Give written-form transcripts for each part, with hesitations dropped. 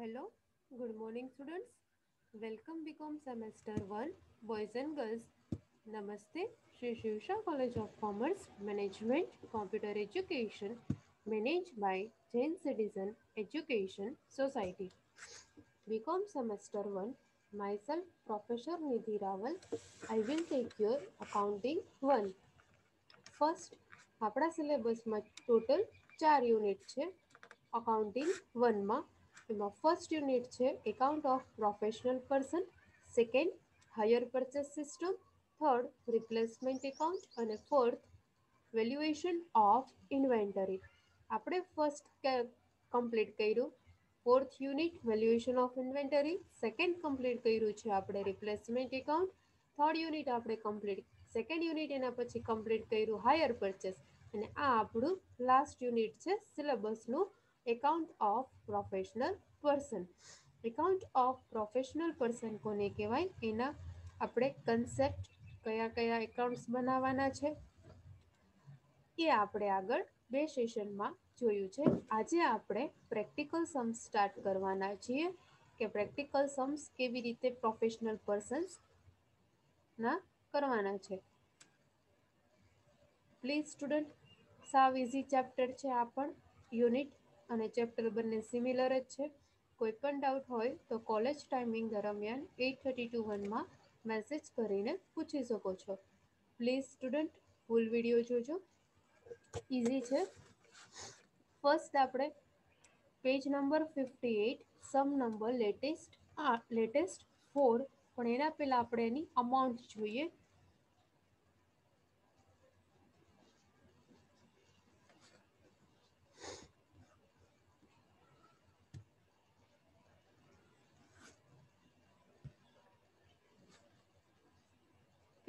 Hello, good morning students. Welcome BCom semester 1 boys and girls. Namaste. Shri Shivsha College of Commerce Management Computer Education managed by Jain Citizen Education Society. BCom semester 1 myself Professor Nidhi Rawal. I will take your accounting 1. First આપણા સિલેબસમાં total 4 unit છે accounting 1માં. એમાં first unit છે account of professional person, second higher purchase system, third replacement account અને fourth valuation of inventory. આપણે first complete કર્યું fourth unit valuation of inventory, second complete કર્યું છે આપણે રિપ્લેસમેન્ટ એકાઉન્ટ, થર્ડ યુનિટ આપણે complete second unit એના પછી complete કર્યું હાયર પરચેસ અને આ આપણું લાસ્ટ યુનિટ છે સિલેબસનું account of professional person. Account of professional person કોને કહેવાય એના આપણે કન્સેપ્ટ કયા કયા એકાઉન્ટ્સ બનાવવાના છે એ આપણે આગળ બે સેશનમાં જોયું છે. આજે આપણે પ્રેક્ટિકલ સમ્સ સ્ટાર્ટ કરવાના છીએ કે પ્રેક્ટિકલ સમ્સ કેવી રીતે પ્રોફેશનલ પર્સન્સના કરવાના છે. પ્લીઝ સ્ટુડન્ટ, સાવ ઇઝી ચેપ્ટર છે આ પણ. યુનિટ અને ચેપ્ટર બંને સિમિલર જ છે. કોઈ પણ ડાઉટ હોય તો કોલેજ ટાઈમિંગ દરમિયાન 8:30 to 1માં મેસેજ કરીને પૂછી શકો છો. પ્લીઝ સ્ટુડન્ટ ફૂલ વિડીયો જોજો, ઇઝી છે. ફર્સ્ટ આપણે page number 58 sum number latest 4, પણ એના પહેલાં આપણે એની અમાઉન્ટ જોઈએ.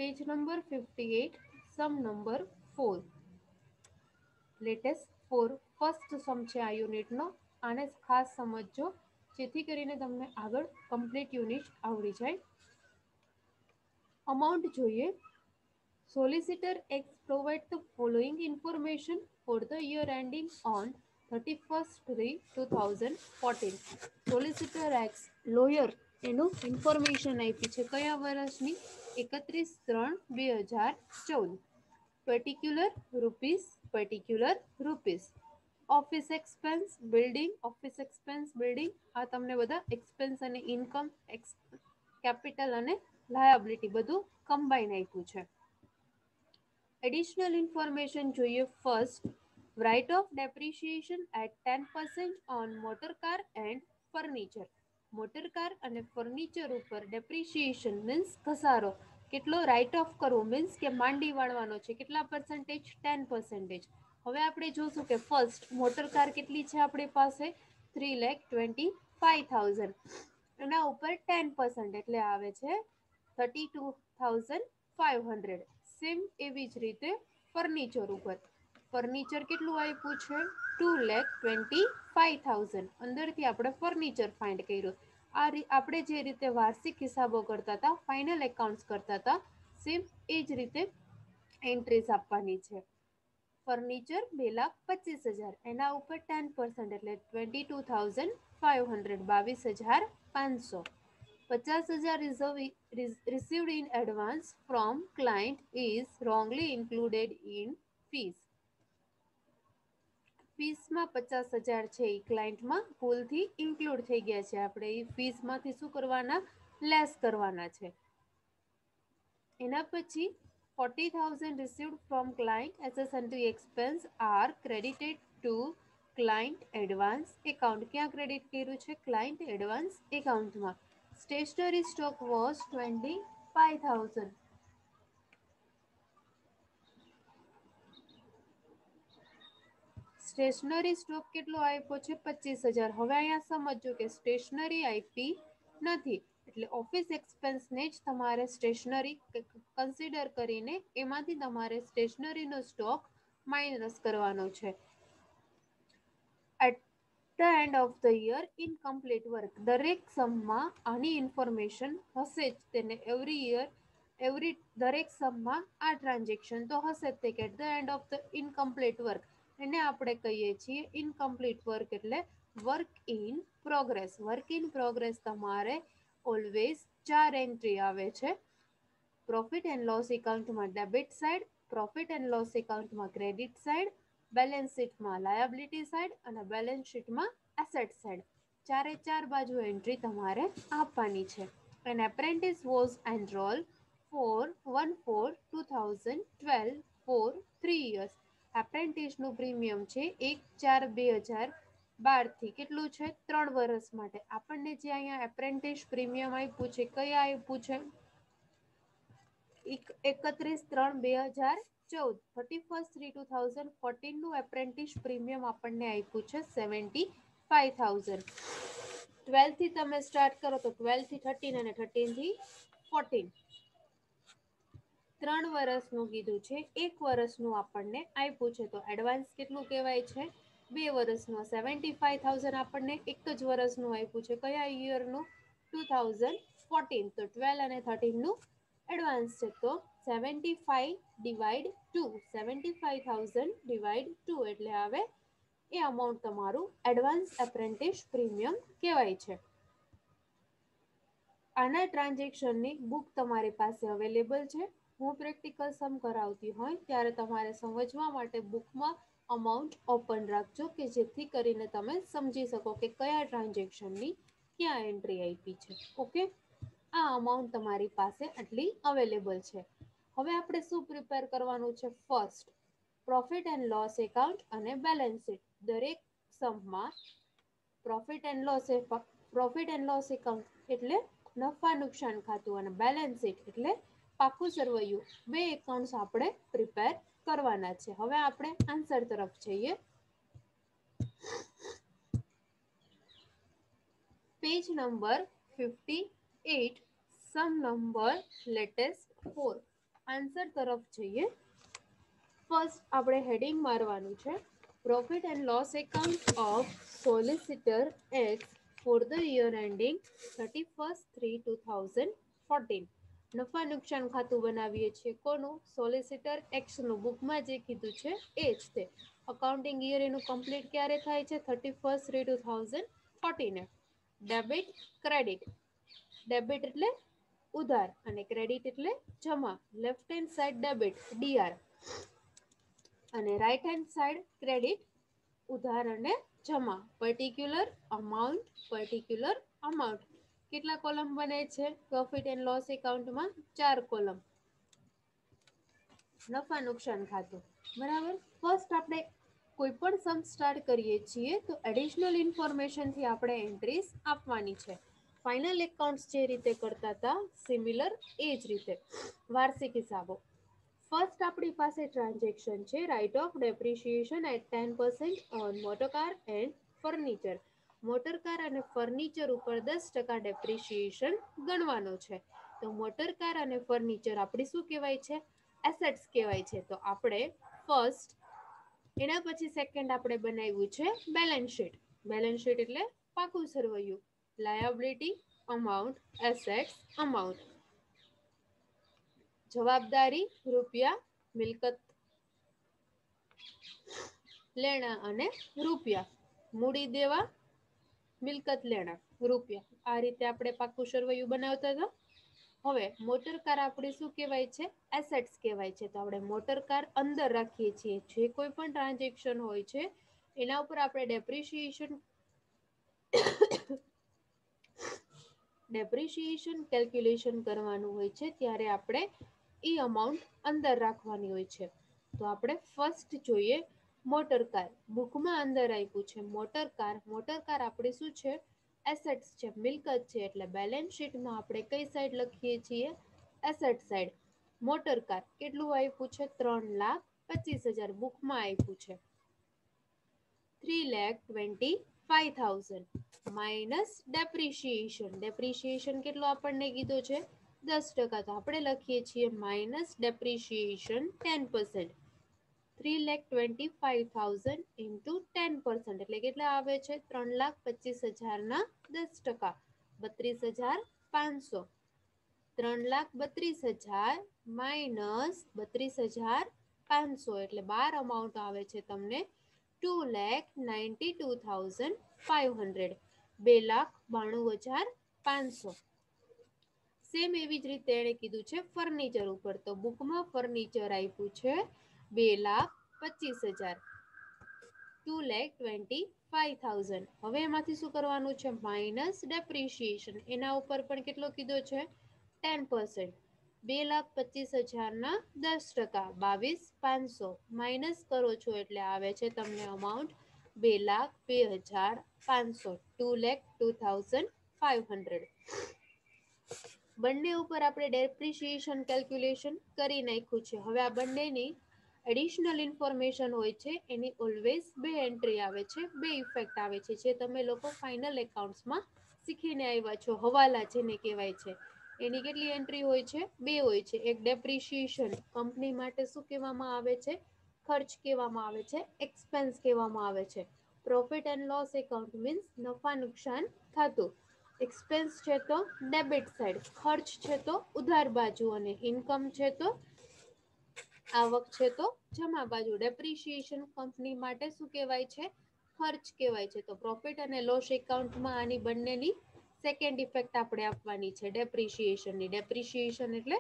Page number 58 sum number 4 latest 4 first sum છે આ યુનિટનો. આને ખાસ સમજજો જેથી કરીને તમને આગળ કમ્પ્લીટ યુનિટ આવડી જાય. અમાઉન્ટ જોઈએ. Solicitor X provide the following information for the year ending on 31/3/2014. Solicitor X lawyer એનું ઇન્ફોર્મેશન આપી છે કયા વર્ષની 31/3/2014. Particular rupees. Office expense building આ તમને બધા એક્સપેન્સ અને ઇન્કમ કેપિટલ અને લાયબિલિટી બધું કમ્બાઈન આપ્યું છે. એડિશનલ ઇન્ફોર્મેશન જોઈએ. First write off depreciation at 10% on motor car and furniture. Motor car અને ફર્નિચર ઉપર ડેપ્રિસિએશન મીન્સ ઘસારો કેટલો રાઇટ ઓફ કરવો મીન્સ કે માંડી વાળવાનો છે કેટલા પર્સન્ટેજ 10%. હવે આપણે જોશું કે ફર્સ્ટ મોટર કાર કેટલી છે આપણી પાસે 3,25,000. એના ઉપર 10% એટલે આવે છે 32,500. સેમ એવી જ રીતે ફર્નિચર ઉપર ફર્નિચર કેટલું આપ્યું છે 2,25,000. અંદરથી આપણે ફર્નિચર ફાઇન્ડ કર્યું. આપણે જે રીતે વાર્ષિક હિસાબો કરતા હતા ફાઇનલ એકાઉન્ટ્સ કરતા હતા સેમ એ જ રીતે એન્ટ્રીઝ આપવાની છે. ફર્નિચર 2,25,000 એના ઉપર 10% એટલે 22,500 22,500. 50,000 received in advance from client is wrongly included in fees. ફીસમાં 50,000 છે એ ક્લાયન્ટમાં ભૂલથી ઇન્ક્લુડ થઈ ગયા છે. આપણે એ ફીસમાંથી શું કરવાના લેસ કરવાના છે. એના પછી 40,000 received from client as a sundry expense are credited to client advance account. ક્યાં ક્રેડિટ કર્યું છે ક્લાયન્ટ એડવાન્સ એકાઉન્ટમાં. Stationery stock was 25,000. Stationery stock કેટલો આપ્યો છે 25,000. હવે અહીંયા સમજો કે સ્ટેશનરી આપી નથી એટલે ઓફિસ એક્સપેન્સને જ તમારે સ્ટેશનરી કન્સિડર કરીને એમાંથી તમારે સ્ટેશનરીનો સ્ટોક માઇનસ કરવાનો છે. At the end of the year incomplete work. દરેક સમમાં આની ઇન્ફોર્મેશન હશે જ. તેને દરેક સમમાં આ ટ્રાન્ઝેક્શન તો હશે જ તે કે at the end of the incomplete work એને આપણે કહીએ છીએ ઇનકમ્પ્લીટ વર્ક એટલે work in progress. Work in progress તમારે ઓલવેઝ 4 એન્ટ્રી આવે છે. પ્રોફિટ એન્ડ લોસ એકાઉન્ટમાં debit side, profit and loss એકાઉન્ટમાં ક્રેડિટ સાઇડ, બેલેન્સ શીટમાં લાયબિલિટી સાઇડ અને બેલેન્સ શીટમાં એસેટ સાઇડ. ચારે ચાર બાજુ એન્ટ્રી તમારે આપવાની છે. An apprentice was enrolled for 1/4/2012 for 3 years. એપ્રેન્ટિસનું premium છે 1/4/2012 કેટલું છે 3 વર્ષ માટે. આપણને જે અહીંયા એપ્રેન્ટિસ પ્રીમિયમ આપ્યું છે કયા આપ્યું છે 31/3/2014. 31/3/2014 નું એપ્રેન્ટિસ પ્રીમિયમ આપણને આપ્યું છે 75,000. 12 થી તમે સ્ટાર્ટ કરો તો 12 થી 13 અને 13 થી 14. 3 વર્ષનું કીધું છે. 1 વર્ષનું આપણને આપ્યું છે તો એડવાન્સ કેટલું કહેવાય છે 2 વર્ષનું. 75,000 આપણને એક જ વર્ષનું આપ્યું છે કયા યરનું 2014. તો 12 અને 13 નું એડવાન્સ છે તો 75/2 એટલે આવે એ અમાઉન્ટ તમારું એડવાન્સ એપ્રેન્ટિસ પ્રીમિયમ કહેવાય છે. આના ટ્રાન્ઝેક્શનની બુક તમારી પાસે અવેલેબલ છે. હું પ્રેક્ટિકલ સમ કરાવતી હોય ત્યારે તમારે સમજવા માટે બુકમાં અમાઉન્ટ ઓપન રાખજો કે જેથી કરીને તમે સમજી શકો કે કયા ટ્રાન્ઝેક્શનની ક્યાં એન્ટ્રી આપી છે. ઓકે, આ અમાઉન્ટ તમારી પાસે આટલી અવેલેબલ છે. હવે આપણે શું પ્રિપેર કરવાનું છે first profit and loss account અને બેલેન્સ શીટ. દરેક સમમાં પ્રોફિટ એન્ડ લોસ એકાઉન્ટ એટલે નફા નુકસાન ખાતું અને બેલેન્સ શીટ એટલે પાકું સરવૈયું બે એકાઉન્ટ્સ આપણે પ્રિપેર કરવાના છે. હવે આપણે આન્સર તરફ જઈએ. Page number 58 sum number latest 4. Answer તરફ જઈએ. ફર્સ્ટ આપણે હેડિંગ મારવાનું છે profit and loss account of solicitor X for the year ending 31/3/2014. નફા નુકસાન ખાતું બનાવીએ છીએ કોનું સોલિસિટર એક્સ નું. બુકમાં જે કીધું છે એ જ તે. અકાઉન્ટિંગ યર એનું કમ્પ્લીટ ક્યારે થાય છે 31/3/2014. Debit credit. ડેબિટ એટલે ઉધાર અને ક્રેડિટ એટલે જમા. Left hand side debit DR અને રાઈટ હેન્ડ સાઈડ ક્રેડિટ ઉધાર અને જમા. Particular amount. કેટલા કોલમ બને છે પ્રોફિટ એન્ડ લોસ એકાઉન્ટમાં 4 કોલમ. નફા નુકસાન ખાતું બરાબર. ફર્સ્ટ આપણે કોઈ પણ સમ સ્ટાર્ટ કરીએ છીએ તો એડિશનલ ઇન્ફોર્મેશનથી આપણે એન્ટ્રીઝ આપવાની છે. ફાઇનલ એકાઉન્ટ્સ જે રીતે કરતા હતા સિમિલર એ જ રીતે. વાર્ષિક હિસાબો. ફર્સ્ટ આપણી પાસે ટ્રાન્ઝેક્શન છે write off depreciation at 10% on motor car and furniture. Motor car અને ફર્નિચર ઉપર 10% ડેપ્રિસિએશન ગણવાનો છે. તો મોટર કાર અને ફર્નિચર આપણી શું કહેવાય છે એસેટ્સ કહેવાય છે. તો આપણે ફર્સ્ટ એના પછી સેકન્ડ આપણે બનાવ્યું છે બેલેન્સ શીટ. બેલેન્સ શીટ એટલે પાકું સરવૈયું. Liability amount, assets amount. જવાબદારી રૂપિયા, મિલકત લેણા અને રૂપિયા. મૂડી દેવા, મિલકત લેણા, રૂપિયા. આ રીતે આપણે પાકું સરવૈયું બનાવતા હતા. હવે મોટર કાર આપણે શું કહેવાય છે એસેટ્સ કહેવાય છે. તો આપણે મોટર કાર અંદર રાખીએ છીએ. જે કોઈ પણ ટ્રાન્ઝેક્શન હોય છે એના ઉપર આપણે ડેપ્રિસિએશન કેલ્ક્યુલેશન કરવાનું હોય છે ત્યારે આપણે એ અમાઉન્ટ અંદર રાખવાની હોય છે. તો આપણે ફર્સ્ટ જોઈએ મોટર કાર. બુકમાં અંદર આપ્યું છે મોટર કાર. મોટર કાર આપણે શું છે એસેટ્સ છે મિલકત છે. એટલે બેલેન્સ શીટમાં આપણે કઈ સાઈડ લખીએ છીએ એસેટ સાઈડ. મોટર કાર કેટલું આપ્યું છે 3,25,000. બુકમાં આપ્યું છે 3,25,000 માઇનસ ડેપ્રિસિએશન. ડેપ્રિસિએશન કેટલો આપણને કીધો છે 10%. તો આપણે લખીએ છીએ માઇનસ ડેપ્રિસિએશન 10%. 3,25,000 into 10% એટલે કેટલા આવે છે 3,25,000 ના 10%. 32,500. 3,32,000 માઇનસ 32,500 એટલે 12 અમાઉન્ટ આવે છે તમને 2,92,500. 500, 2,92,500. સેમ એવી જ રીતે એણે કીધું છે ફર્નિચર ઉપર, તો બુકમાં ફર્નિચર આપ્યું છે 2,25,000, 2,25,000. હવે એમાંથી શું કરવાનું છે? Minus depreciation. એના ઉપર પણ કેટલો કીધો છે? 10%. 2,25,000 ના 10%, 22,500 માઇનસ કરો છો એટલે આવે છે તમને અમાઉન્ટ 2,02,500, 2,02,500. બંને ઉપર આપણે ડેપ્રિશિએશન કેલ્ક્યુલેશન કરી નાખ્યું છે. હવે આ બંનેની એડિશનલ ઇન્ફોર્મેશન હોય છે, એની ઓલવેઝ બે એન્ટ્રી આવે છે, બે ઇફેક્ટ આવે છે, જે તમે લોકો ફાઇનલ એકાઉન્ટ્સમાં શીખીને આવ્યા છો. હવાલા જેને કહેવાય છે, એની કેટલી એન્ટ્રી હોય છે? બે હોય છે. એક ડેપ્રિશિએશન, કંપની માટે શું કહેવામાં આવે છે? ખર્ચ કહેવામાં આવે છે, એક્સપેન્સ કહેવામાં આવે છે. Profit and loss account means નફા નુકસાન ખાતું. એક્સપેન્સ છે તો ડેબિટ સાઇડ, ખર્ચ છે તો ઉધાર બાજુ, અને ઇન્કમ છે તો આવક છે તો જમા બાજુ. ડેપ્રિશિએશન કંપની માટે શું કહેવાય છે? ખર્ચ કહેવાય છે. તો પ્રોફિટ અને લોસ એકાઉન્ટમાં આની બંનેની સેકન્ડ ઇફેક્ટ આપણે આપવાની છે ડેપ્રિશિએશનની. ડેપ્રિશિએશન એટલે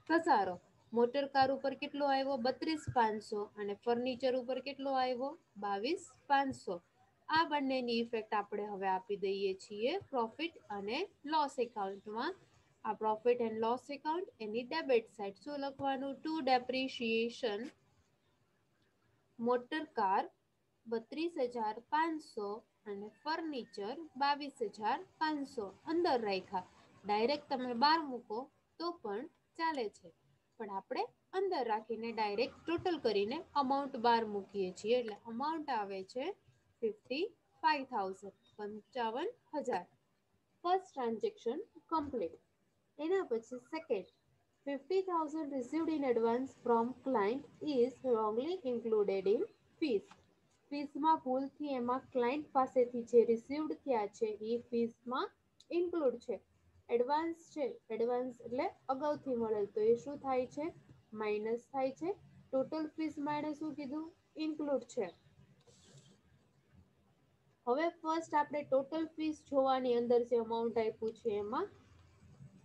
ઘસારો. મોટર કાર ઉપર કેટલો આવ્યો? 32,500, અને ફર્નિચર ઉપર કેટલો આવ્યો? 22,500. આ બંનેની ઇફેક્ટ આપણે હવે આપી દઈએ છીએ પ્રોફિટ અને લોસ એકાઉન્ટમાં. આ profit and loss account, any debit side શું લખવાનું? ટુ ડેપ્રિશિએશન મોટર કાર 32,500 અને ફર્નિચર 22,500 અંદર રાખ્યા. ડાયરેક્ટ તમે બહાર મૂકો તો પણ ચાલે છે, પણ આપણે અંદર રાખીને ડાયરેક્ટ ટોટલ કરીને અમાઉન્ટ બહાર મૂકીએ છીએ, એટલે અમાઉન્ટ આવે છે 55,000, 55,000. First transaction complete. એના પછી second, 50,000 received in advance from client is wrongly included in fees. ફીસમાં ભૂલથી એમાં ક્લાયન્ટ પાસેથી જે રિસીવ્ડ થયા છે એ ફીસમાં ઇન્ક્લુડ છે. એડવાન્સ છે, એડવાન્સ એટલે અગાઉથી મળેલ, તો એ શું થાય છે? માઇનસ થાય છે. ટોટલ ફીસમાં એણે શું કીધું? ઇન્ક્લુડ છે. હવે ફર્સ્ટ આપણે ટોટલ ફીસ જોવાની, અંદર જે અમાઉન્ટ આપ્યું છે એમાં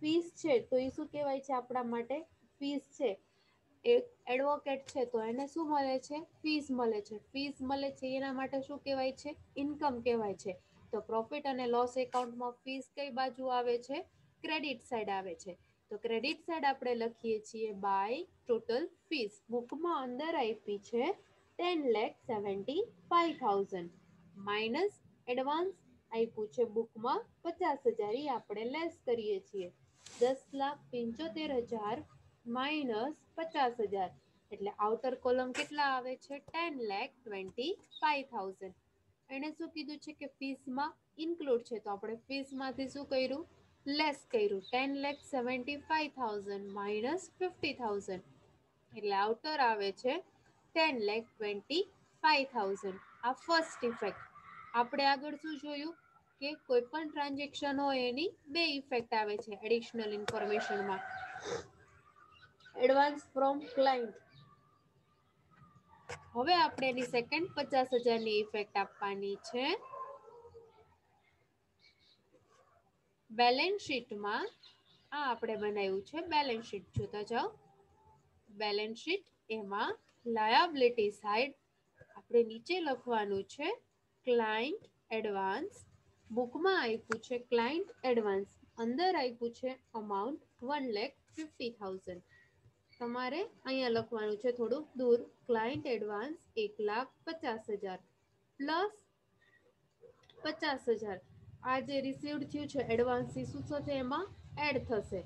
ફીસ છે, તો એ શું કહેવાય છે આપણા માટે? ફીસ છે. એક એડવોકેટ છે તો એને શું મળે છે? ફીસ મળે છે. ફીસ મળે છે એના માટે શું કહેવાય છે? ઇન્કમ કહેવાય છે. તો પ્રોફિટ અને લોસ એકાઉન્ટમાં ફીસ કઈ બાજુ આવે છે? ક્રેડિટ સાઇડ આવે છે. તો ક્રેડિટ સાઇડ આપણે લખીએ છીએ બાય ટોટલ ફીસ. બુકમાં અંદર આપી છે 10,75,000 માઇનસ એડવાન્સ આપ્યું છે બુકમાં 50,000, એ આપણે લેસ કરીએ છીએ. 10,75,000 માઇનસ 50,000, એટલે આઉટર કોલમ કેટલા આવે છે? 10,25,000. એને શું કીધું છે કે ફીસમાં ઇન્ક્લુડ છે, તો આપણે ફીસમાંથી શું કર્યું? લેસ કર્યું. 10,75,000 માઇનસ 50,000, એટલે આઉટર આવે છે 10,25,000. આ ફર્સ્ટ ઇફેક્ટ. આપણે આગળ શું જોયું કે કોઈ પણ ટ્રાન્ઝેક્શન હોય એની બે ઇફેક્ટ આવે છે એડિશનલ ઇન્ફોર્મેશનમાં. Advance from client. હવે આપણે એની સેકન્ડ 50,000ની ઇફેક્ટ આપવાની છે. બેલેન્સ શીટમાં આ આપણે બનાવ્યું છે બેલેન્સ શીટ, જોતા જાઓ. બેલેન્સ શીટ, એમાં લાયાબિલિટી સાઇડ આપણે નીચે લખવાનું છે ક્લાયન્ટ એડવાન્સ. બુકમાં આપ્યું છે ક્લાયન્ટ એડવાન્સ, અંદર આપ્યું છે અમાઉન્ટ 1,50,000. તમારે અહીંયા લખવાનું છે થોડું દૂર, ક્લાયન્ટ એડવાન્સ 1,50,000 પ્લસ 50,000. આ જે રિસીવ્ડ થયું છે એડવાન્સ, એ શું થશે? એમાં એડ થશે.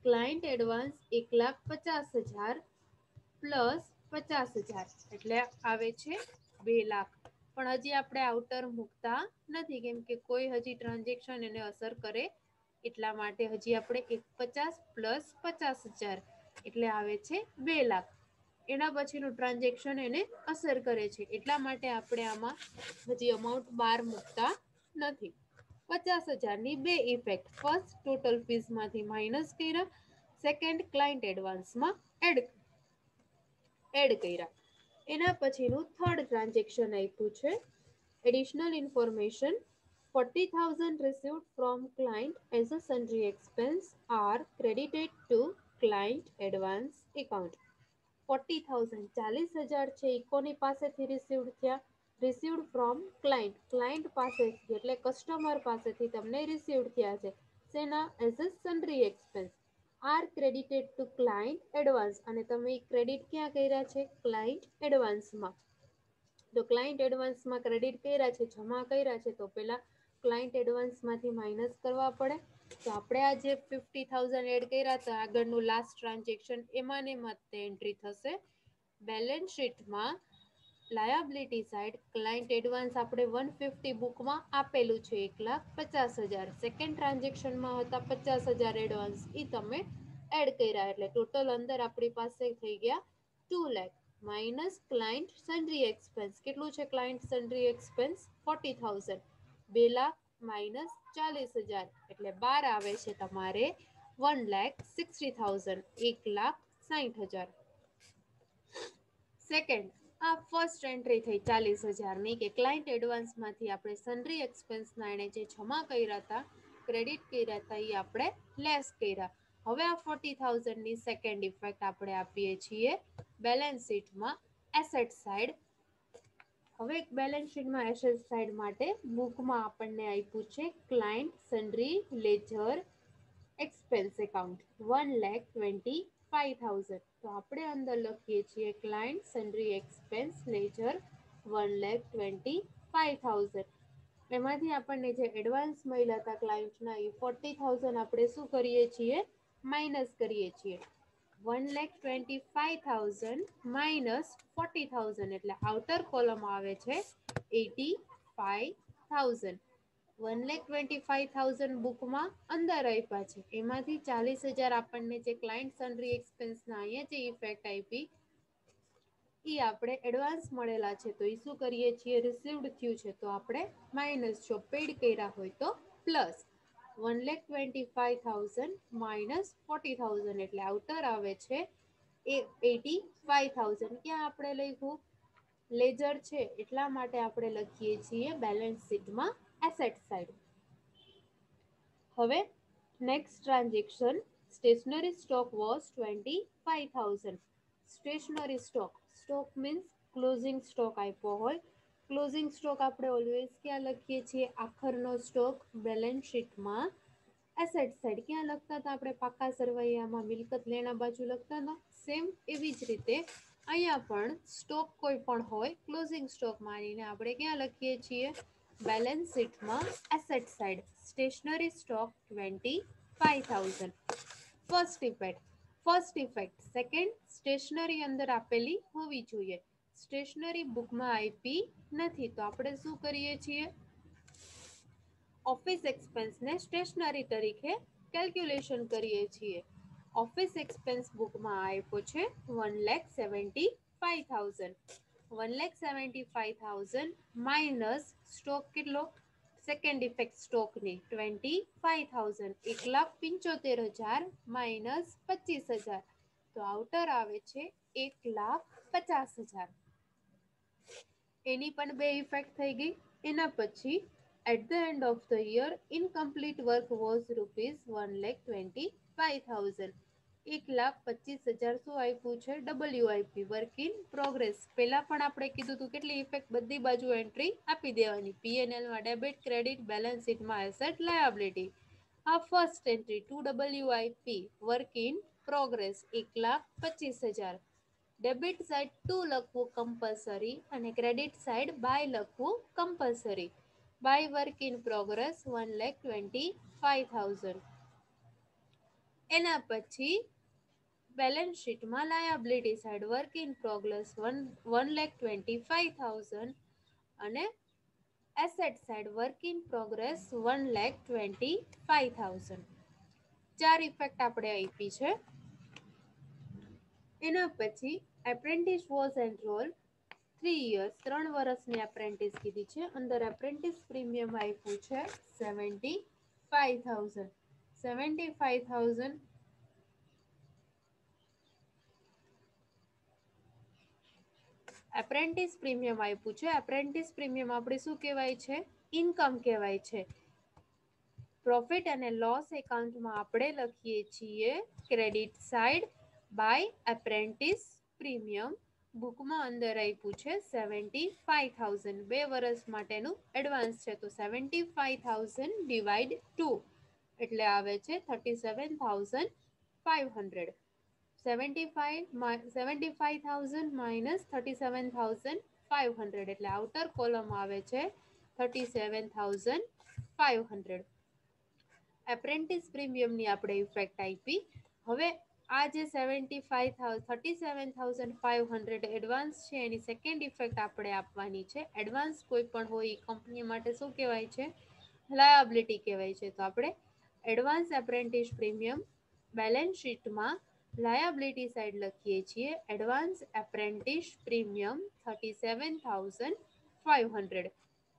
ક્લાયન્ટ એડવાન્સ 1,50,000 પ્લસ 50,000, એટલે આવે છે 2,00,000. પણ હજી આપણે આઉટર મૂકતા નથી, કેમ કે કોઈ હજી ટ્રાન્ઝેક્શન એને અસર કરે એટલા માટે હજી આપણે 1,50,000 પ્લસ 50,000, એટલે આવે છે 2,00,000. એના પછીનું ટ્રાન્ઝેક્શન એને અસર કરે છે, એટલા માટે આપણે આમાં હજી અમાઉન્ટ બહાર મૂકતા નથી. 50,000ની બે ઇફેક્ટ. ફર્સ્ટ ટોટલ ફીસમાંથી માઇનસ કર્યા, સેકન્ડ ક્લાયન્ટ એડવાન્સમાં એડ કર્યા. એના પછીનું થર્ડ ટ્રાન્ઝેક્શન આપ્યું છે additional information 40,000 received from client as a sundry expense are credited to client advance account. 40,000 40,000 છે એ કોની પાસેથી રિસીવ્ડ થયા? રિસીવ્ડ ફ્રોમ ક્લાયન્ટ, ક્લાયન્ટ પાસેથી એટલે કસ્ટમર પાસેથી તમને રિસીવ્ડ થયા છે. શેના? As a sundry expense are credited to client advance, અને તમે ક્રેડિટ ક્યાં કર્યા છે? ક્લાયન્ટ એડવાન્સમાં. તો ક્લાયન્ટ એડવાન્સમાં ક્રેડિટ કર્યા છે, જમા કર્યા છે, તો પહેલા ક્લાયન્ટ એડવાન્સમાંથી માઇનસ કરવા પડે. તો આપણે આ જે 50,000 એડ કર્યા હતા આગળનું લાસ્ટ ટ્રાન્ઝેક્શન, એમાં ને એમાં તે એન્ટ્રી થશે. બેલેન્સ શીટમાં લાયબિલિટી સાઇડ ક્લાયન્ટ એડવાન્સ આપણે 150 બુકમાં આપેલું છે 1,50,000. સેકન્ડ ટ્રાન્ઝેક્શનમાં હતા 50,000 એડવાન્સ, એ તમે એડ કર્યા એટલે ટોટલ અંદર આપણી પાસે થઈ ગયા 2 લાખ માઇનસ ક્લાયન્ટ સન્ડ્રી એક્સપેન્સ. કેટલું છે ક્લાયન્ટ સન્ડ્રી એક્સપેન્સ? 40,000. 2 લાખ માઇનસ 40,000 એટલે 12 આવે છે તમારે 1,60,000, 1,60,000. સેકન્ડ, આ ફર્સ્ટ એન્ટ્રી થઈ 40,000ની કે ક્લાયન્ટ એડવાન્સમાંથી આપણે સન્ડ્રી એક્સપેન્સના એણે જે જમા કર્યા હતા, ક્રેડિટ કર્યા હતા, એ આપણે લેસ કર્યા. હવે આ 40,000ની સેકન્ડ ઇફેક્ટ આપણે આપીએ છીએ બેલેન્સ શીટમાં એસેટ સાઇડ. હવે બેલેન્સ શીટમાં એસેટ સાઇડ માટે બુકમાં આપણને આપ્યું છે ક્લાયન્ટ સન્ડ્રી લેજર એક્સપેન્સ એકાઉન્ટ 1,25,000. તો આપણે અંદર લખીએ છીએ ક્લાયન્ટ સન્ડ્રી એક્સપેન્સ લેજર 1,25,000. એમાંથી આપણને જે એડવાન્સ મળ્યા હતા ક્લાયન્ટના એ 40,000 આપણે શું કરીએ છીએ? માઇનસ કરીએ છીએ. 1,25,000 માઇનસ 40,000 એટલે આઉટર કોલમ આવે છે 85,000. 1,25,000 બુકમાં અંદર આપ્યા છે, એમાંથી 40,000 આપણને જે ક્લાયન્ટ સન્ડ્રી એક્સપેન્સના અહીંયા જે ઇફેક્ટ આપી એ આપણે એડવાન્સ મળેલા છે, તો એ શું કરીએ છીએ? રિસીવ્ડ થયું છે તો આપણે માઇનસ, જો પેડ કર્યા હોય તો પ્લસ. 1,25,000 માઇનસ 40,000 એટલે આઉટર આવે છે 85,000. ક્યાં આપણે લખ્યું? લેજર છે એટલા માટે આપણે લખીએ છીએ બેલેન્સ શીટમાં એસેટ સાઇડ. હવે next transaction stationery stock was 25,000. Stationery stock, stock means closing stock આપ્યો હોય. ક્લોઝિંગ સ્ટોક આપણે ઓલવેઝ ક્યાં લખીએ છીએ? આખરનો સ્ટોક બેલેન્સ શીટમાં એસેટ સાઇડ. ક્યાં લખતા હતા આપણે? પાકા સરવૈયામાં મિલકત લેણા બાજુ લખતા હતા. સેમ એવી જ રીતે અહીંયા પણ સ્ટોક કોઈ પણ હોય ક્લોઝિંગ સ્ટોક માનીને આપણે ક્યાં લખીએ છીએ? બેલેન્સ શીટમાં asset side stationery stock 25,000. First effect. Second, stationery અંદર આપેલી હોવી જોઈએ, સ્ટેશનરી બુકમાં આપી નથી, તો આપણે શું કરીએ છીએ? ઓફિસ એક્સપેન્સને સ્ટેશનરી તરીકે કેલ્ક્યુલેશન કરીએ છીએ. ઓફિસ એક્સપેન્સ બુકમાં આપ્યો છે 1,75,000. 1,75,000 માઇનસ સ્ટોક કેટલો? સેકન્ડ ઇફેક્ટ સ્ટોકની 25,000, 1,75,000 માઇનસ 25,000, તો આઉટર આવે છે 1,50,000. એની પણ બે ઇફેક્ટ થઈ ગઈ. એના પછી at the end of the year incomplete work was ₹1,25,000. 1,25,000 શું આપ્યું છે? WIP work in progress. પહેલા પણ આપણે કીધું હતું કેટલી ઇફેક્ટ? બધી બાજુ એન્ટ્રી આપી દેવાની. PNLમાં ડેબિટ, ક્રેડિટ, બેલેન્સ શીટમાં એસેટ, લાયબિલિટી. આ first entry 2 WIP work in progress 1,25,000. Debit side 2 લખવું કમ્પલસરી અને ક્રેડિટ સાઇડ બાય લખવું compulsory. By work in progress 1,25,000. એના પછી બેલેન્સ શીટમાં liability side work in progress 1,25,000 અને asset side work in progress 1,25,000. 4 effect આપણે આપી છે. એના પછી એપ્રેન્ટિસ વોઝ એનરોલ 3 years, 3 વર્ષની એપ્રેન્ટિસ કીધી છે. અંદર એપ્રેન્ટિસ પ્રીમિયમ આપ્યું છે 75,000. 75,000 એપ્રેન્ટિસ પ્રીમિયમ આપ્યું છે. એપ્રેન્ટિસ પ્રીમિયમ આપણે શું કહેવાય છે? ઇન્કમ કહેવાય છે. પ્રોફિટ અને લોસ એકાઉન્ટમાં આપણે લખીએ છીએ credit side by apprentice premium. બુકમાં અંદર આપ્યું છે 75,000, 2 વર્ષ માટેનું એડવાન્સ છે, તો 75,000 ડિવાઈડ 2 એટલે આવે છે 37,500. 75,000 માઇનસ 37,500 એટલે આઉટર કોલમ આવે છે 37,500. એપ્રેન્ટિસ પ્રીમિયમની આપણે ઇફેક્ટ આપી. હવે આ જે 37,500 એડવાન્સ છે એની સેકન્ડ ઇફેક્ટ આપણે આપવાની છે. એડવાન્સ કોઈ પણ હોય એ કંપની માટે શું કહેવાય છે? લાયાબિલિટી કહેવાય છે. તો આપણે એડવાન્સ એપ્રેન્ટિસ પ્રીમિયમ બેલેન્સ શીટમાં લાયાબિલિટી સાઈડ લખીએ છીએ એડવાન્સ એપ્રેન્ટિસ પ્રીમિયમ 37,500.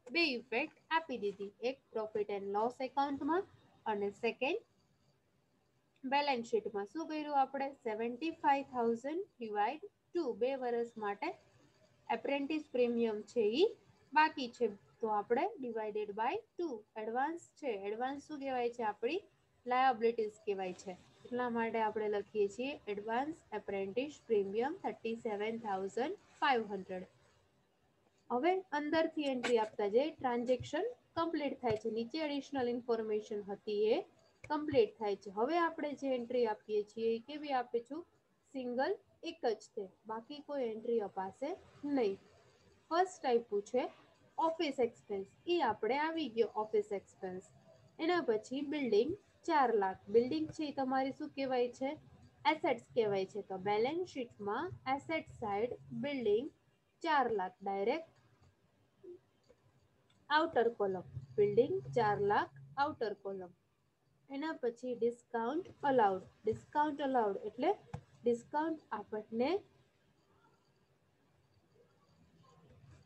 બે ઇફેક્ટ આપી દીધી, એક પ્રોફિટ એન્ડ લોસ એકાઉન્ટમાં અને સેકન્ડ બેલેન્સ શીટમાં. શું કર્યું આપણે? 75,000 ડિવાઈડ 2, 2 વર્ષ માટે એપ્રેન્ટિસ પ્રીમિયમ છે એ બાકી છે, તો આપણે ડિવાઇડેડ બાય 2. એડવાન્સ છે, એડવાન્સ શું કહેવાય છે? આપણી લાયાબિલિટીઝ કહેવાય છે. એટલા માટે આપણે લખીએ છીએ એડવાન્સ એપ્રેન્ટિસ પ્રીમિયમ 37,500. હવે અંદરથી એન્ટ્રી આપતા જઈએ, ટ્રાન્ઝેક્શન કમ્પ્લીટ થાય છે. નીચે એડિશનલ ઇન્ફોર્મેશન હતી એ કમ્પ્લીટ થાય છે. હવે આપણે જે એન્ટ્રી આપીએ છીએ એ કેવી આપીશું? સિંગલ, એક જ છે, બાકી કોઈ એન્ટ્રી અપાશે નહીં. ફર્સ્ટ આપ્યું છે ઓફિસ એક્સપેન્સ, એ આપણે આવી ગયો ઓફિસ એક્સપેન્સ. એના પછી બિલ્ડિંગ 4 લાખ. બિલ્ડિંગ છે એ તમારી શું કહેવાય છે? એસેટ્સ કહેવાય છે. તો બેલેન્સ શીટમાં asset side building 4 lakh direct outer column. Building 4 lakh outer column. એના પછી ડિસ્કાઉન્ટ અલાઉડ. ડિસ્કાઉન્ટ અલાઉડ એટલે ડિસ્કાઉન્ટ આપણને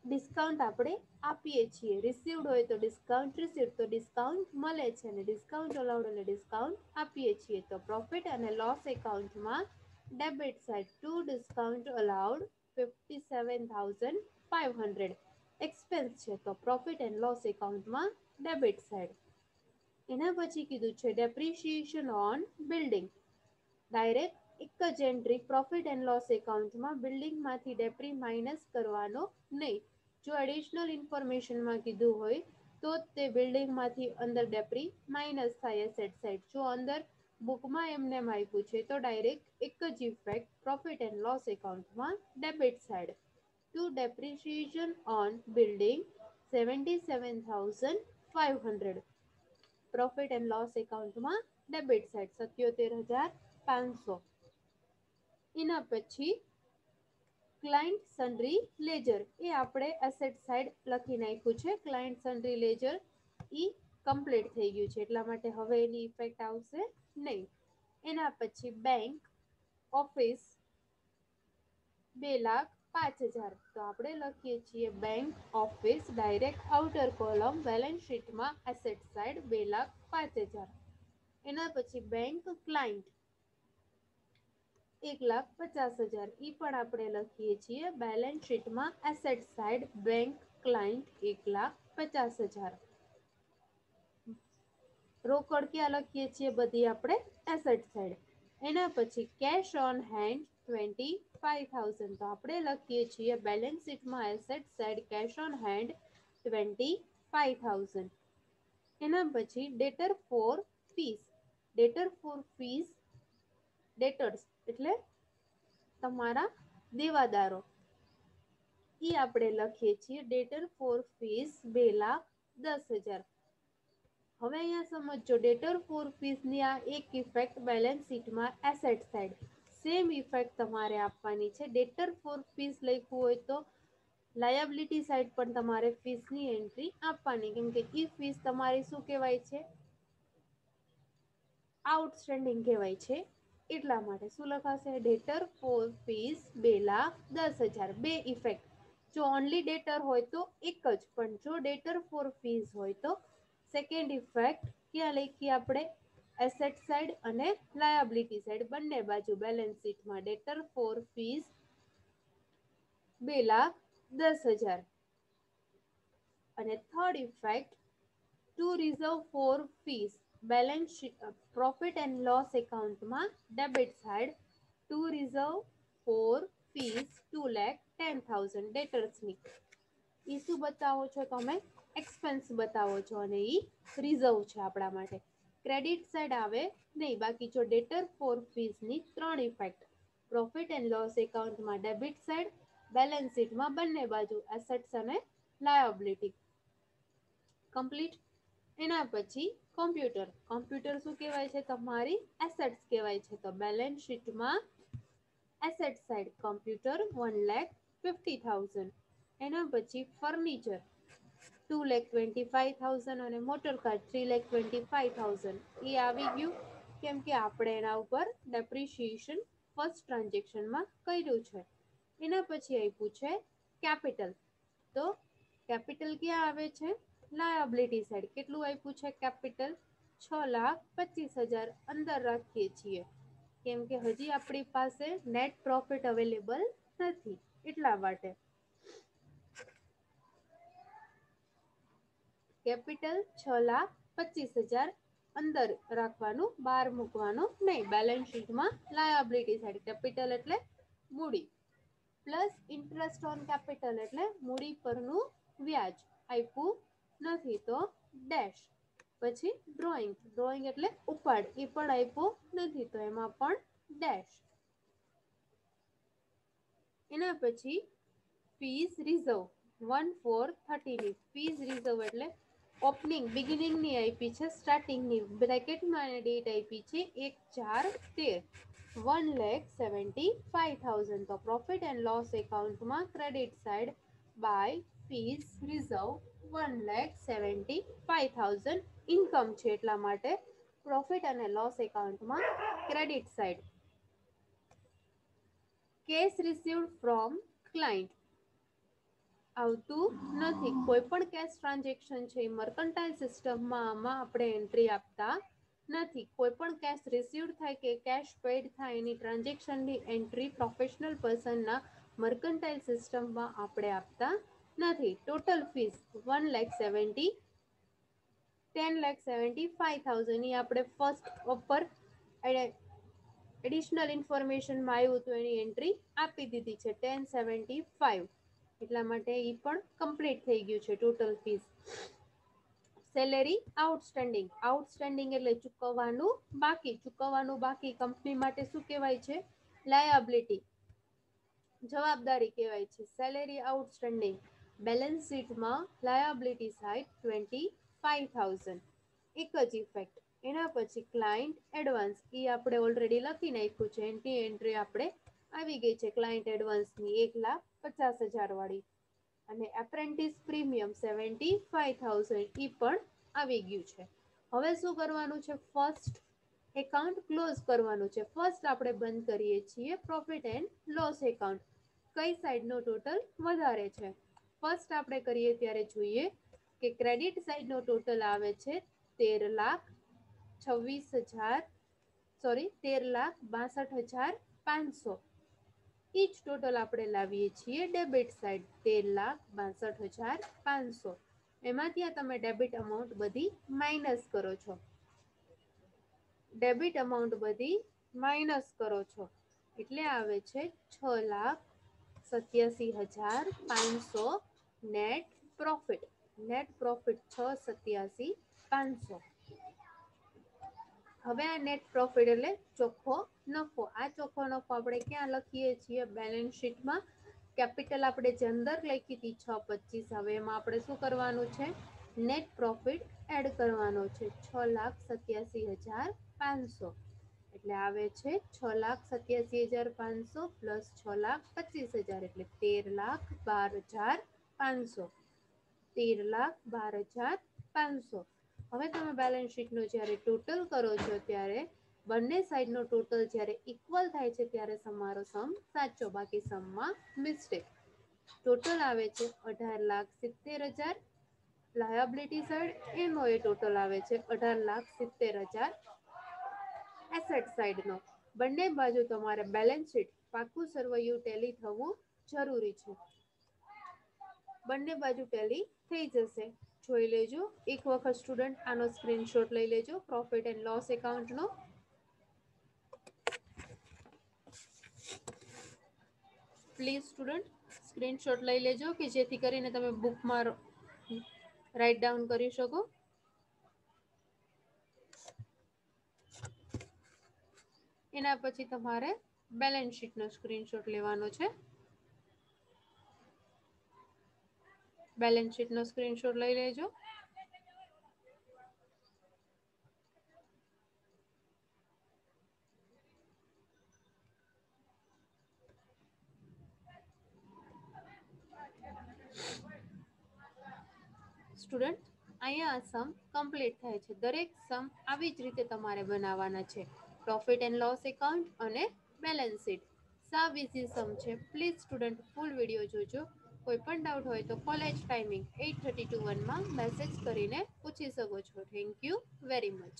ડિસ્કાઉન્ટ આપણે આપીએ છીએ. રિસીવડ હોય તો ડિસ્કાઉન્ટ રિસીવડ, તો ડિસ્કાઉન્ટ મળે છે, અને ડિસ્કાઉન્ટ અલાઉડ એટલે ડિસ્કાઉન્ટ આપીએ છીએ. તો પ્રોફિટ અને લોસ એકાઉન્ટમાં debit side to discount allowed 57,500 expense છે, તો પ્રોફિટ એન્ડ લોસ એકાઉન્ટમાં ડેબિટ સાઇડ. એના પછી કીધું છે ડેપ્રિશિએશન ઓન બિલ્ડિંગ. ડાયરેક્ટ એક જ એન્ટ્રી પ્રોફિટ એન્ડ લોસ એકાઉન્ટમાં બિલ્ડિંગમાંથી ડેપ્રી માઇનસ કરવાનો નહીં. જો એડિશનલ ઇન્ફોર્મેશનમાં કીધું હોય તો તે બિલ્ડિંગમાંથી અંદર ડેપ્રી માઇનસ થાય એસેટ સાઇડ. જો અંદર બુકમાં એમને આપ્યું છે તો ડાયરેક્ટ એક જ ઇફેક્ટ પ્રોફિટ એન્ડ લોસ એકાઉન્ટમાં debit side. To depreciation on building 77,500 profit and loss એકાઉન્ટમાં ડેબિટ સાઇડ 77,500. એના પછી ક્લાયન્ટ સન્ડ્રી લેજર, એ આપણે એસેટ સાઇડ લખી નાખ્યું છે. ક્લાયન્ટ સન્ડ્રી લેજર એ કમ્પ્લીટ થઈ ગયું છે, એટલા માટે હવે એની ઇફેક્ટ આવશે નહીં. એના પછી બેંક ઓફિસ 2,05,000, તો આપણે લખીએ છીએ bank office direct outer column balance શીટમાં એસેટ સાઇડ 2,05,000. એના પછી બેંક ક્લાયન્ટ 1,50,000, એ પણ આપણે લખીએ છીએ બેલેન્સ શીટમાં એસેટ સાઇડ બેંક ક્લાયન્ટ 1,50,000. રોકડ ક્યાં લખીએ છીએ? બધી આપણે એસેટ સાઇડ. એના પછી કેશ ઓન હેન્ડ 25,000, તો આપણે લખીએ છીએ બેલેન્સ શીટમાં asset side cash on hand 25,000. એના પછી debtor for fees. Debtor for fees debtors એટલે તમારા દેવાદારો, એ આપણે લખીએ છીએ ડેટર ફોર ફીસ 2,10,000. હવે અહીંયા સમજો ડેટર ફોર ફીસની આ એક ઇફેક્ટ બેલેન્સ શીટમાં એસેટ સાઇડ. સેમ ઇફેક્ટ તમારે આપવાની છે. ડેટર ફોર ફીસ લખ્યું હોય તો લાયાબિલિટી સાઇડ પણ તમારે ફીસની એન્ટ્રી આપવાની, કેમ કે એ ફીસ તમારી શું કહેવાય છે? આઉટસ્ટેન્ડિંગ કહેવાય છે. એટલા માટે શું લખાશે? Debtor for fees 2,10,000. બે ઇફેક્ટ. જો ઓનલી ડેટર હોય તો એક જ, પણ જો ડેટર ફોર ફીસ હોય તો સેકન્ડ ઇફેક્ટ ક્યાં લખી આપણે? એસેટ સાઇડ અને લાયાબિલિટી સાઇડ બંને બાજુ બેલેન્સ શીટમાં ડેટર ફોર ફીસ 2,10,000. અને third effect to reserve for fees balance profit and loss એકાઉન્ટમાં debit side to reserve for fees 2,10,000 ડેટર્સની એ શું બતાવો છો તમે એક્સપેન્સ બતાવો છો અને એ રિઝર્વ છે આપણા માટે ક્રેડિટ સાઇડ આવે નહીં બાકી જો ડેટર ફોર ફીસની ત્રણ ઇફેક્ટ પ્રોફિટ એન્ડ લોસ એકાઉન્ટમાં ડેબિટ સાઇડ બેલેન્સ શીટમાં બંને બાજુ એસેટ્સ અને લાયબિલિટી કમ્પ્લીટ એના પછી કોમ્પ્યુટર શું કહેવાય છે તમારી એસેટ્સ કહેવાય છે તો બેલેન્સ શીટમાં એસેટ સાઇડ કોમ્પ્યુટર 1,50,000 એના પછી ફર્નિચર 2,25,000 અને મોટર કાર 3,25,000 એ આવી ગયું કેમ કે આપણે એના ઉપર ડેપ્રિશિએશન ફર્સ્ટ ટ્રાન્ઝેક્શનમાં કર્યું છે એના પછી આપ્યું છે કેપિટલ તો કેપિટલ ક્યાં આવે છે લાયબિલિટી સાઇડ કેટલું આપ્યું છે કેપિટલ 6,25,000 અંદર રાખીએ છીએ કેમ કે હજી આપણી પાસે નેટ પ્રોફિટ અવેલેબલ નથી એટલા માટે કેપિટલ 6,25,000 અંદર રાખવાનું બહાર મૂકવાનું નહીં બેલેન્સ શીટમાં લાયબિલિટી સાઇડ કેપિટલ એટલે મૂડી પ્લસ ઇન્ટરેસ્ટ ઓન કેપિટલ એટલે મૂડી પરનું વ્યાજ આપ્યું નથી તો ડેશ પછી ડ્રોઈંગ એટલે ઉપાડ એ પણ આપ્યો નથી તો એમાં પણ ડેશ એના પછી ફીસ રિઝર્વ 1,430 ની ફીસ રિઝર્વ એટલે ઓપનિંગ બિગિનિંગની આપી છે સ્ટાર્ટિંગની બ્રેકેટમાં ડેટ આપી છે 1/4/13 1,75,000 તો પ્રોફિટ એન્ડ લોસ એકાઉન્ટમાં credit side by fees reserve 1,75,000 income છે એટલા માટે પ્રોફિટ અને લોસ એકાઉન્ટમાં credit side cash received from client આવતું નથી કોઈ પણ કેશ ટ્રાન્ઝેક્શન છે મર્કન્ટાઇલ સિસ્ટમમાં આમાં આપણે એન્ટ્રી આપતા નથી કોઈ પણ કેશ રિસીવ્ડ થાય કે કેશ પેડ થાય એની ટ્રાન્ઝેક્શનની એન્ટ્રી પ્રોફેશનલ પર્સનના મર્કન્ટાઇલ સિસ્ટમમાં આપણે આપતા નથી ટોટલ ફીસ 10,75,000 ની આપણે ફર્સ્ટ ઓફર એડિશનલ ઇન્ફોર્મેશનમાં આવ્યું હતું એની એન્ટ્રી આપી દીધી છે 1075 એટલા માટે એ પણ કમ્પ્લીટ થઈ ગયું છે ટોટલ ફીસ સેલેરી આઉટસ્ટેન્ડિંગ એટલે ચૂકવવાનું બાકી કંપની માટે શું કહેવાય છે લાયબિલિટી જવાબદારી કહેવાય છે સેલેરી આઉટસ્ટેન્ડિંગ બેલેન્સ શીટમાં લાયબિલિટી સાઇડ 25,000 એક જ ઇફેક્ટ એના પછી ક્લાયન્ટ એડવાન્સ એ આપણે ઓલરેડી લખી નાખ્યું છે એની એન્ટ્રી આપણે આવી ગઈ છે ક્લાયન્ટ એડવાન્સની 1,50,000 વાળી અને એપ્રેન્ટિસ પ્રીમિયમ 75,000 એ પણ આવી ગયું છે હવે શું કરવાનું છે ફર્સ્ટ એકાઉન્ટ ક્લોઝ કરવાનું છે ફર્સ્ટ આપણે બંધ કરીએ છીએ પ્રોફિટ એન્ડ લોસ એકાઉન્ટ કઈ સાઈડનો ટોટલ વધારે છે ફર્સ્ટ આપણે કરીએ ત્યારે જોઈએ કે ક્રેડિટ સાઈડનો ટોટલ આવે છે 13,62,500 ઈ જ ટોટલ આપણે લાવીએ છીએ ડેબિટ સાઈડ 13,62,500 એમાં ત્યાં તમે ડેબિટ અમાઉન્ટ બધી માઇનસ કરો છો એટલે આવે છે 6,87,500 નેટ પ્રોફિટ 6,87,500 હવે આ નેટ પ્રોફિટ એટલે ચોખ્ખો નફો આ ચોખ્ખો નફો આપણે ક્યાં લખીએ છીએ બેલેન્સ શીટમાં કેપિટલ આપણે જે અંદર લખી હતી 625 હવે એમાં આપણે શું કરવાનું છે નેટ પ્રોફિટ એડ કરવાનો છે 6,87,500 એટલે આવે છે 6,87,500 પ્લસ 6,25,000 એટલે 13,12,500 13,12,500 હવે તમે બેલેન્સ શીટનો જ્યારે ટોટલ કરો છો ત્યારે બંને સાઈડનો ટોટલ જ્યારે ઇક્વલ થાય છે ત્યારે તમારો સમ સાચો બાકી સમમાં મિસ્ટેક ટોટલ આવે છે 18,70,000 લાયબિલિટી સાઈડ એનો એ ટોટલ આવે છે 18,70,000 એસેટ સાઈડનો બંને બાજુ તમારે બેલેન્સ શીટ પાકું સરવૈયું ટેલી થવું જરૂરી છે બંને બાજુ ટેલી થઈ જશે જોઈ લેજો. એક વખત સ્ટુડન્ટ આનો સ્ક્રીનશોટ લઈ લેજો પ્રોફિટ એન્ડ લોસ એકાઉન્ટનો. પ્લીઝ સ્ટુડન્ટ સ્ક્રીનશોટ લઈ લેજો કે જેથી કરીને તમે બુકમાં રાઇટ ડાઉન કરી શકો. એના પછી તમારે બેલેન્સ શીટનો સ્ક્રીનશોટ લેવાનો છે. બેલેન્સ શીટનો સ્ક્રીનશોટ લઈ લેજો. સ્ટુડન્ટ અહીંયા આ સમ કમ્પ્લીટ થાય છે. દરેક સમ આવી જ રીતે તમારે બનાવવાના છે. પ્રોફિટ એન્ડ લોસ એકાઉન્ટ અને બેલેન્સ શીટ સાવ ઇઝી સમ છે. પ્લીઝ સ્ટુડન્ટ ફૂલ વિડીયો જોજો. કોઈ પણ ડાઉટ હોય તો કોલેજ ટાઈમિંગ 8:30 to 1 માં મેસેજ કરીને પૂછી શકો છો. Thank you very much.